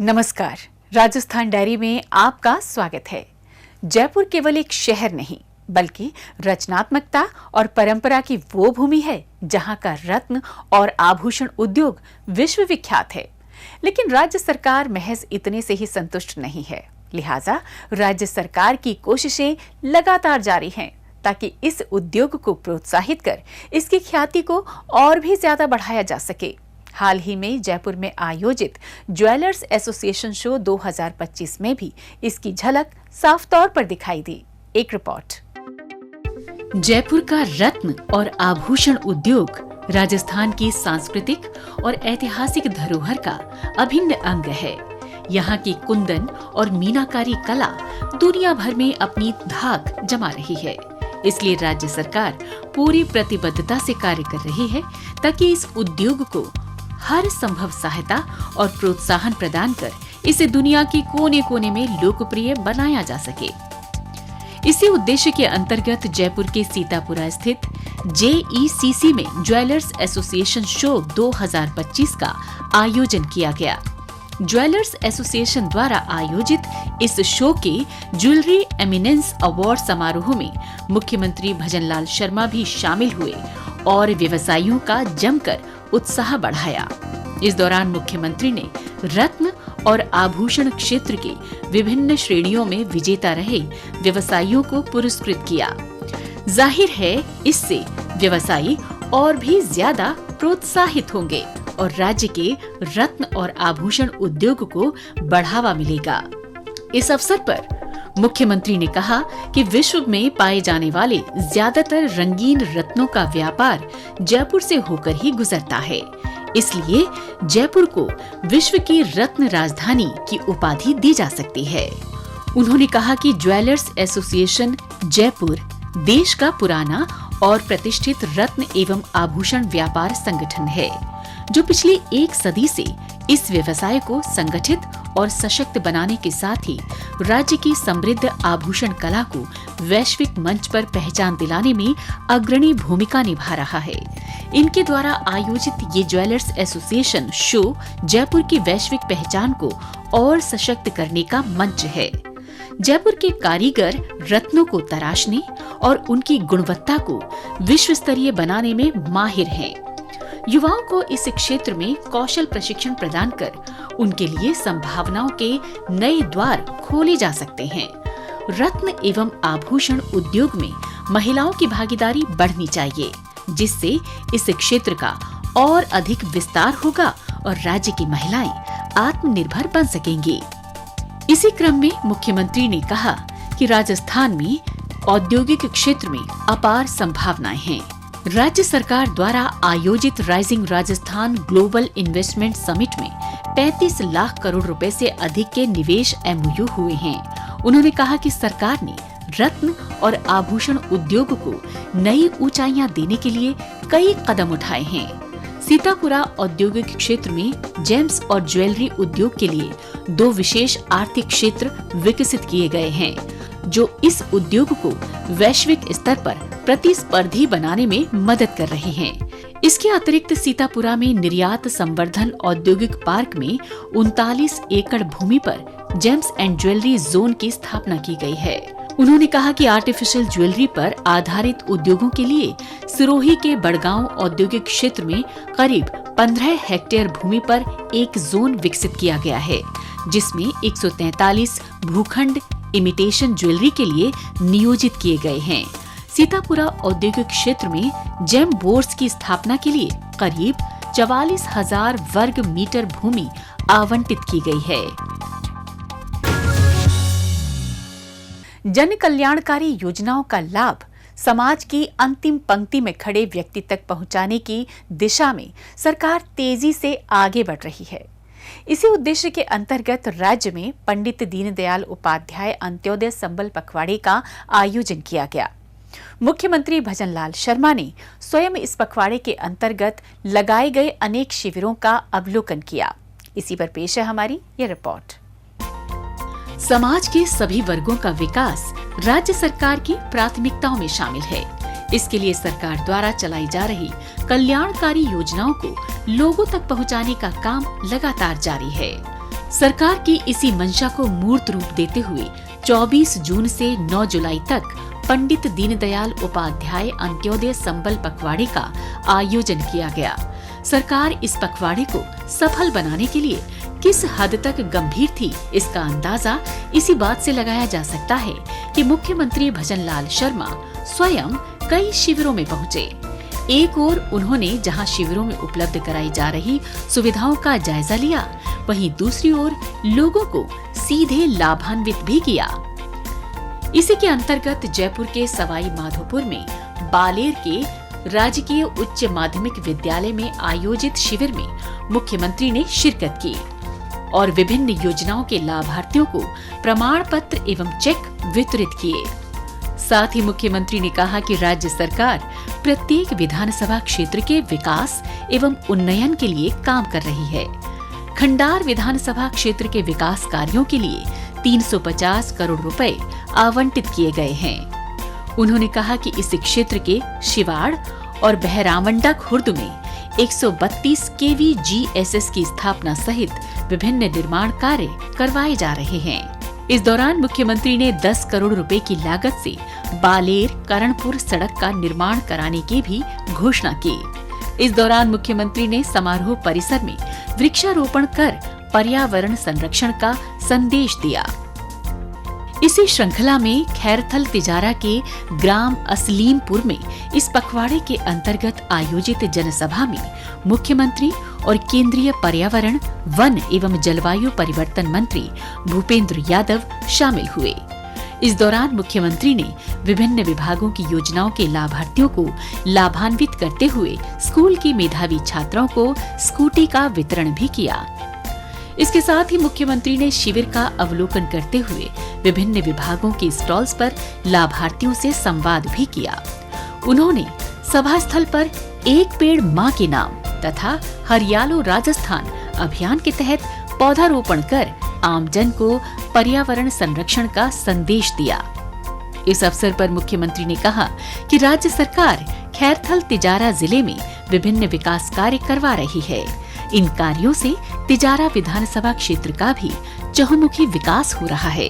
नमस्कार, राजस्थान डायरी में आपका स्वागत है। जयपुर केवल एक शहर नहीं बल्कि रचनात्मकता और परंपरा की वो भूमि है जहां का रत्न और आभूषण उद्योग विश्व विख्यात है। लेकिन राज्य सरकार महज इतने से ही संतुष्ट नहीं है। लिहाजा राज्य सरकार की कोशिशें लगातार जारी हैं ताकि इस उद्योग को प्रोत्साहित कर इसकी ख्याति को और भी ज्यादा बढ़ाया जा सके। हाल ही में जयपुर में आयोजित ज्वेलर्स एसोसिएशन शो 2025 में भी इसकी झलक साफ तौर पर दिखाई दी। एक रिपोर्ट। जयपुर का रत्न और आभूषण उद्योग राजस्थान की सांस्कृतिक और ऐतिहासिक धरोहर का अभिन्न अंग है। यहाँ की कुंदन और मीनाकारी कला दुनिया भर में अपनी धाक जमा रही है। इसलिए राज्य सरकार पूरी प्रतिबद्धता से कार्य कर रही है ताकि इस उद्योग को हर संभव सहायता और प्रोत्साहन प्रदान कर इसे दुनिया के कोने कोने में लोकप्रिय बनाया जा सके। इसी उद्देश्य के अंतर्गत जयपुर के सीतापुरा स्थित JECC में ज्वेलर्स एसोसिएशन शो 2025 का आयोजन किया गया। ज्वेलर्स एसोसिएशन द्वारा आयोजित इस शो के ज्वेलरी एमिनेंस अवार्ड समारोह में मुख्यमंत्री भजनलाल शर्मा भी शामिल हुए और व्यवसायियों का जमकर उत्साह बढ़ाया। इस दौरान मुख्यमंत्री ने रत्न और आभूषण क्षेत्र के विभिन्न श्रेणियों में विजेता रहे व्यवसायियों को पुरस्कृत किया। जाहिर है इससे व्यवसायी और भी ज्यादा प्रोत्साहित होंगे और राज्य के रत्न और आभूषण उद्योग को बढ़ावा मिलेगा। इस अवसर पर मुख्यमंत्री ने कहा कि विश्व में पाए जाने वाले ज्यादातर रंगीन रत्नों का व्यापार जयपुर से होकर ही गुजरता है। इसलिए जयपुर को विश्व की रत्न राजधानी की उपाधि दी जा सकती है। उन्होंने कहा कि ज्वेलर्स एसोसिएशन जयपुर देश का पुराना और प्रतिष्ठित रत्न एवं आभूषण व्यापार संगठन है, जो पिछली एक सदी से इस व्यवसाय को संगठित और सशक्त बनाने के साथ ही राज्य की समृद्ध आभूषण कला को वैश्विक मंच पर पहचान दिलाने में अग्रणी भूमिका निभा रहा है। इनके द्वारा आयोजित ये ज्वेलर्स एसोसिएशन शो जयपुर की वैश्विक पहचान को और सशक्त करने का मंच है। जयपुर के कारीगर रत्नों को तराशने और उनकी गुणवत्ता को विश्व स्तरीय बनाने में माहिर हैं। युवाओं को इस क्षेत्र में कौशल प्रशिक्षण प्रदान कर उनके लिए संभावनाओं के नए द्वार खोले जा सकते हैं। रत्न एवं आभूषण उद्योग में महिलाओं की भागीदारी बढ़नी चाहिए, जिससे इस क्षेत्र का और अधिक विस्तार होगा और राज्य की महिलाएं आत्मनिर्भर बन सकेंगी। इसी क्रम में मुख्यमंत्री ने कहा कि राजस्थान में औद्योगिक क्षेत्र में अपार संभावनाएं हैं। राज्य सरकार द्वारा आयोजित rising Rajasthan global investment summit में 35 लाख करोड़ रुपए से अधिक के निवेश MOU हुए हैं। उन्होंने कहा कि सरकार ने रत्न और आभूषण उद्योग को नई ऊंचाइयां देने के लिए कई कदम उठाए हैं। सीतापुरा औद्योगिक क्षेत्र में जेम्स और ज्वेलरी उद्योग के लिए 2 विशेष आर्थिक क्षेत्र विकसित किए गए हैं, जो इस उद्योग को वैश्विक स्तर पर प्रतिस्पर्धी बनाने में मदद कर रहे हैं। इसके अतिरिक्त सीतापुरा में निर्यात संवर्धन औद्योगिक पार्क में 39 एकड़ भूमि पर जेम्स एंड ज्वेलरी जोन की स्थापना की गई है। उन्होंने कहा कि आर्टिफिशियल ज्वेलरी पर आधारित उद्योगों के लिए सिरोही के बड़गांव औद्योगिक क्षेत्र में करीब 15 हेक्टेयर भूमि पर एक जोन विकसित किया गया है, जिसमें 143 भूखंड इमिटेशन ज्वेलरी के लिए नियोजित किए गए हैं। सीतापुरा औद्योगिक क्षेत्र में जेम बोर्ड्स की स्थापना के लिए करीब 44,000 वर्ग मीटर भूमि आवंटित की गई है। जन कल्याणकारी योजनाओं का लाभ समाज की अंतिम पंक्ति में खड़े व्यक्ति तक पहुंचाने की दिशा में सरकार तेजी से आगे बढ़ रही है। इसी उद्देश्य के अंतर्गत राज्य में पंडित दीनदयाल उपाध्याय अंत्योदय संबल पखवाड़े का आयोजन किया गया। मुख्यमंत्री भजनलाल शर्मा ने स्वयं इस पखवाड़े के अंतर्गत लगाए गए अनेक शिविरों का अवलोकन किया। इसी पर पेश है हमारी ये रिपोर्ट। समाज के सभी वर्गों का विकास राज्य सरकार की प्राथमिकताओं में शामिल है। इसके लिए सरकार द्वारा चलाई जा रही कल्याणकारी योजनाओं को लोगों तक पहुंचाने का काम लगातार जारी है। सरकार की इसी मंशा को मूर्त रूप देते हुए 24 जून से 9 जुलाई तक पंडित दीनदयाल उपाध्याय अंत्योदय संबल पखवाड़े का आयोजन किया गया। सरकार इस पखवाड़े को सफल बनाने के लिए किस हद तक गंभीर थी, इसका अंदाजा इसी बात से लगाया जा सकता है कि मुख्यमंत्री भजनलाल शर्मा स्वयं कई शिविरों में पहुंचे। एक ओर उन्होंने जहां शिविरों में उपलब्ध कराई जा रही सुविधाओं का जायजा लिया, वहीं दूसरी ओर लोगों को सीधे लाभान्वित भी किया। इसी के अंतर्गत जयपुर के सवाई माधोपुर में बालेर के राजकीय उच्च माध्यमिक विद्यालय में आयोजित शिविर में मुख्यमंत्री ने शिरकत की और विभिन्न योजनाओं के लाभार्थियों को प्रमाण पत्र एवं चेक वितरित किए। साथ ही मुख्यमंत्री ने कहा कि राज्य सरकार प्रत्येक विधानसभा क्षेत्र के विकास एवं उन्नयन के लिए काम कर रही है। खंडार विधानसभा क्षेत्र के विकास कार्यों के लिए 350 करोड़ रुपए आवंटित किए गए हैं। उन्होंने कहा कि इस क्षेत्र के शिवाड़ और बहरामंडा खुर्द में 132 केवी GSS की स्थापना सहित विभिन्न निर्माण कार्य करवाए जा रहे हैं। इस दौरान मुख्यमंत्री ने 10 करोड़ रुपए की लागत से बालेर करणपुर सड़क का निर्माण कराने की भी घोषणा की। इस दौरान मुख्यमंत्री ने समारोह परिसर में वृक्षारोपण कर पर्यावरण संरक्षण का संदेश दिया। इसी श्रृंखला में खैरथल तिजारा के ग्राम असलीमपुर में इस पखवाड़े के अंतर्गत आयोजित जनसभा में मुख्यमंत्री और केंद्रीय पर्यावरण, वन एवं जलवायु परिवर्तन मंत्री भूपेंद्र यादव शामिल हुए। इस दौरान मुख्यमंत्री ने विभिन्न विभागों की योजनाओं के लाभार्थियों को लाभान्वित करते हुए स्कूल की मेधावी छात्राओं को स्कूटी का वितरण भी किया। इसके साथ ही मुख्यमंत्री ने शिविर का अवलोकन करते हुए विभिन्न विभागों के स्टॉल्स पर लाभार्थियों से संवाद भी किया। उन्होंने सभा स्थल पर एक पेड़ मां के नाम तथा हरियालो राजस्थान अभियान के तहत पौधारोपण कर आमजन को पर्यावरण संरक्षण का संदेश दिया। इस अवसर पर मुख्यमंत्री ने कहा कि राज्य सरकार खैरथल तिजारा जिले में विभिन्न विकास कार्य करवा रही है। इन कार्यों से तिजारा विधानसभा क्षेत्र का भी चहुमुखी विकास हो रहा है।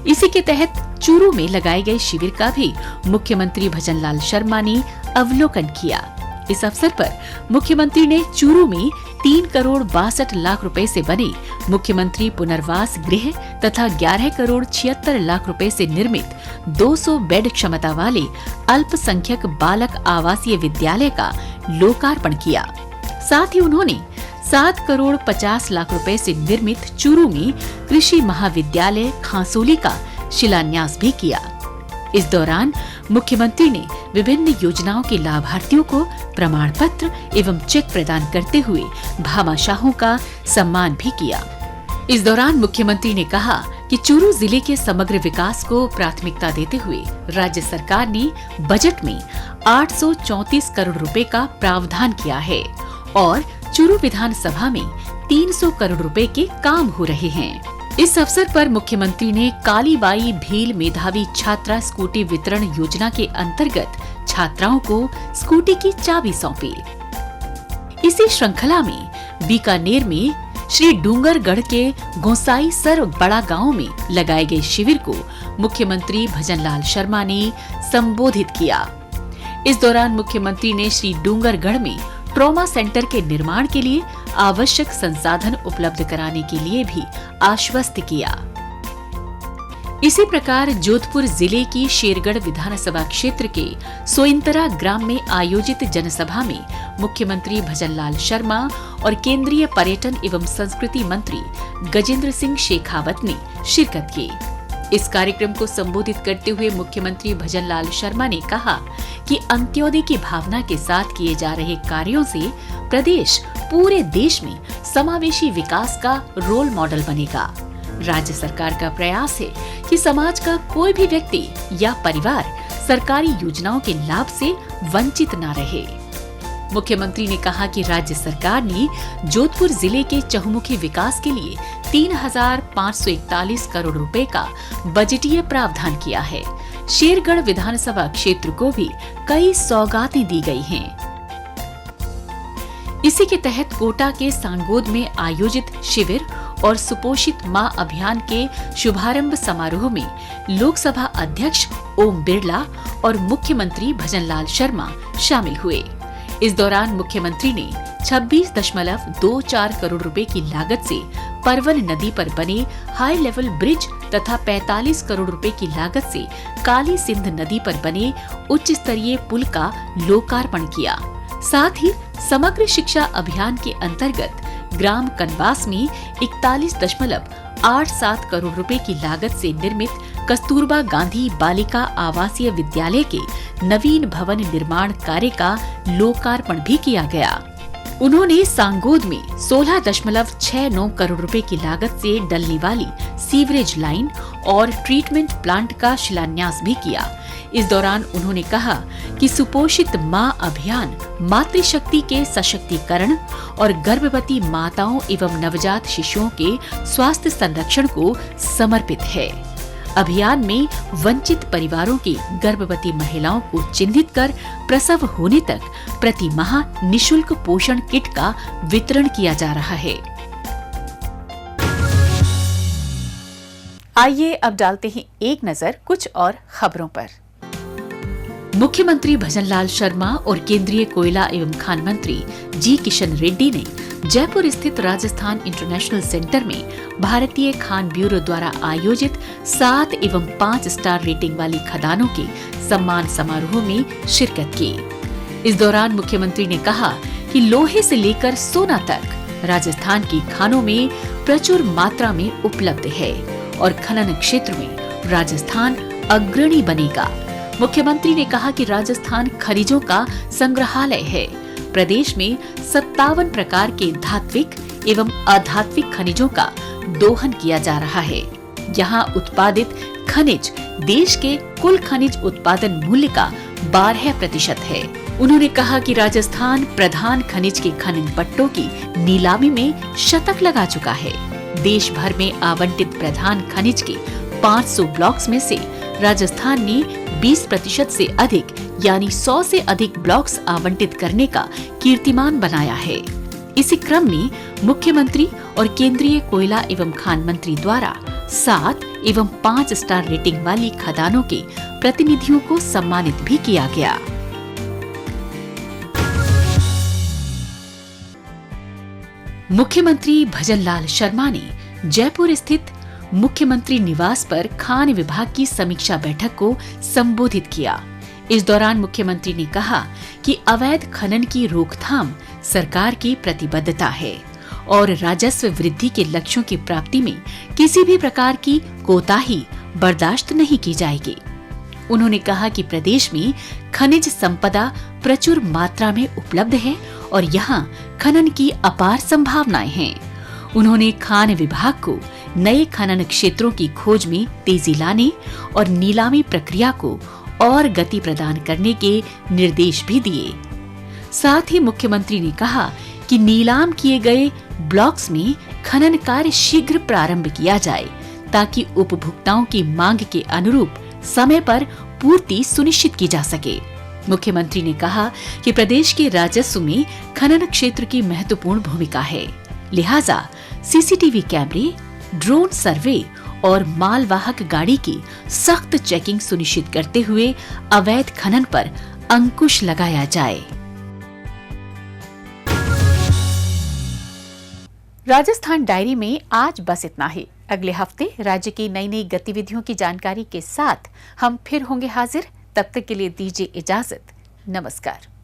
इसी के तहत चूरू में लगाए गए शिविर का भी मुख्यमंत्री भजनलाल शर्मा ने अवलोकन किया। इस अवसर पर मुख्यमंत्री ने चूरू में 3 करोड़ 62 लाख रुपए से बने मुख्यमंत्री पुनर्वास गृह तथा 11 करोड़ 76 लाख रुपए से निर्मित 200 बेड क्षमता वाले अल्पसंख्यक बालक आवासीय विद्यालय का लोकार्पण किया। साथ ही उन्होंने 7 करोड़ 50 लाख रुपए से निर्मित चूरू में कृषि महाविद्यालय खांसोली का शिलान्यास भी किया। इस दौरान मुख्यमंत्री ने विभिन्न योजनाओं के लाभार्थियों को प्रमाण पत्र एवं चेक प्रदान करते हुए भामाशाहों का सम्मान भी किया। इस दौरान मुख्यमंत्री ने कहा कि चूरू जिले के समग्र विकास को प्राथमिकता देते हुए राज्य सरकार ने बजट में 834 करोड़ रुपए का प्रावधान किया है और चूरू विधानसभा में 300 करोड़ रुपए के काम हो रहे हैं। इस अवसर पर मुख्यमंत्री ने कालीबाई भील मेधावी छात्रा स्कूटी वितरण योजना के अंतर्गत छात्राओं को स्कूटी की चाबी सौंपी। इसी श्रृंखला में बीकानेर में श्री डूंगरगढ़ के गोसाई सर बड़ा गांव में लगाए गए शिविर को मुख्यमंत्री भजनलाल शर्मा ने संबोधित किया। इस दौरान मुख्यमंत्री ने श्री डूंगरगढ़ में ट्रॉमा सेंटर के निर्माण के लिए आवश्यक संसाधन उपलब्ध कराने के लिए भी आश्वस्त किया। इसी प्रकार जोधपुर जिले की शेरगढ़ विधानसभा क्षेत्र के सोइंतरा ग्राम में आयोजित जनसभा में मुख्यमंत्री भजनलाल शर्मा और केंद्रीय पर्यटन एवं संस्कृति मंत्री गजेंद्र सिंह शेखावत ने शिरकत की। इस कार्यक्रम को संबोधित करते हुए मुख्यमंत्री भजनलाल शर्मा ने कहा कि अंत्योदय की भावना के साथ किए जा रहे कार्यों से प्रदेश पूरे देश में समावेशी विकास का रोल मॉडल बनेगा। राज्य सरकार का प्रयास है कि समाज का कोई भी व्यक्ति या परिवार सरकारी योजनाओं के लाभ से वंचित न रहे। मुख्यमंत्री ने कहा कि राज्य सरकार ने जोधपुर जिले के चहुमुखी विकास के लिए 3,541 करोड़ रुपए का बजटीय प्रावधान किया है। शेरगढ़ विधानसभा क्षेत्र को भी कई सौगातें दी गई हैं। इसी के तहत कोटा के सांगोद में आयोजित शिविर और सुपोषित मां अभियान के शुभारंभ समारोह में लोकसभा अध्यक्ष ओम बिरला और मुख्यमंत्री भजनलाल शर्मा शामिल हुए। इस दौरान मुख्यमंत्री ने 26.24 करोड़ रुपए की लागत से परवन नदी पर बने हाई लेवल ब्रिज तथा 45 करोड़ रुपए की लागत से काली सिंध नदी पर बने उच्च स्तरीय पुल का लोकार्पण किया। साथ ही समग्र शिक्षा अभियान के अंतर्गत ग्राम कनवास में 41.87 करोड़ रुपए की लागत से निर्मित कस्तूरबा गांधी बालिका आवासीय विद्यालय के नवीन भवन निर्माण कार्य का लोकार्पण भी किया गया। उन्होंने सांगोद में 16.69 करोड़ रुपए की लागत से डलने वाली सीवरेज लाइन और ट्रीटमेंट प्लांट का शिलान्यास भी किया। इस दौरान उन्होंने कहा कि सुपोषित मां अभियान मातृशक्ति के सशक्तिकरण और गर्भवती माताओं एवं नवजात शिशुओं के स्वास्थ्य संरक्षण को समर्पित है। अभियान में वंचित परिवारों की गर्भवती महिलाओं को चिन्हित कर प्रसव होने तक प्रति माह निशुल्क पोषण किट का वितरण किया जा रहा है। आइए अब डालते हैं एक नजर कुछ और खबरों पर। मुख्यमंत्री भजनलाल शर्मा और केंद्रीय कोयला एवं खान मंत्री जी किशन रेड्डी ने जयपुर स्थित राजस्थान इंटरनेशनल सेंटर में भारतीय खान ब्यूरो द्वारा आयोजित 7 एवं 5 स्टार रेटिंग वाली खदानों के सम्मान समारोह में शिरकत की। इस दौरान मुख्यमंत्री ने कहा कि लोहे से लेकर सोना तक राजस्थान की खानों में प्रचुर मात्रा में उपलब्ध है और खनन क्षेत्र में राजस्थान अग्रणी बनेगा। मुख्यमंत्री ने कहा कि राजस्थान खनिजों का संग्रहालय है। प्रदेश में 57 प्रकार के धात्विक एवं अधात्विक खनिजों का दोहन किया जा रहा है। यहाँ उत्पादित खनिज देश के कुल खनिज उत्पादन मूल्य का 12% है। उन्होंने कहा कि राजस्थान प्रधान खनिज के खनन पट्टों की नीलामी में शतक लगा चुका है। देश भर में आवंटित प्रधान खनिज के 500 ब्लॉक्स में से राजस्थान ने 20% से अधिक यानी 100 से अधिक ब्लॉक्स आवंटित करने का कीर्तिमान बनाया है। इसी क्रम में मुख्यमंत्री और केंद्रीय कोयला एवं खान मंत्री द्वारा 7 एवं 5 स्टार रेटिंग वाली खदानों के प्रतिनिधियों को सम्मानित भी किया गया। मुख्यमंत्री भजनलाल शर्मा ने जयपुर स्थित मुख्यमंत्री निवास पर खान विभाग की समीक्षा बैठक को संबोधित किया। इस दौरान मुख्यमंत्री ने कहा कि अवैध खनन की रोकथाम सरकार की प्रतिबद्धता है और राजस्व वृद्धि के लक्ष्यों की प्राप्ति में किसी भी प्रकार की कोताही बर्दाश्त नहीं की जाएगी। उन्होंने कहा कि प्रदेश में खनिज संपदा प्रचुर मात्रा में उपलब्ध है और यहाँ खनन की अपार संभावनाएं हैं। उन्होंने खान विभाग को नए खनन क्षेत्रों की खोज में तेजी लाने और नीलामी प्रक्रिया को और गति प्रदान करने के निर्देश भी दिए। साथ ही मुख्यमंत्री ने कहा कि नीलाम किए गए ब्लॉक्स में खनन कार्य शीघ्र प्रारंभ किया जाए ताकि उपभोक्ताओं की मांग के अनुरूप समय पर पूर्ति सुनिश्चित की जा सके। मुख्यमंत्री ने कहा कि प्रदेश के राजस्व में खनन क्षेत्र की महत्वपूर्ण भूमिका है, लिहाजा सीसीटीवी कैमरे, ड्रोन सर्वे और मालवाहक गाड़ी की सख्त चेकिंग सुनिश्चित करते हुए अवैध खनन पर अंकुश लगाया जाए। राजस्थान डायरी में आज बस इतना ही। अगले हफ्ते राज्य की नई नई गतिविधियों की जानकारी के साथ हम फिर होंगे हाजिर। तब तक के लिए दीजिए इजाजत। नमस्कार।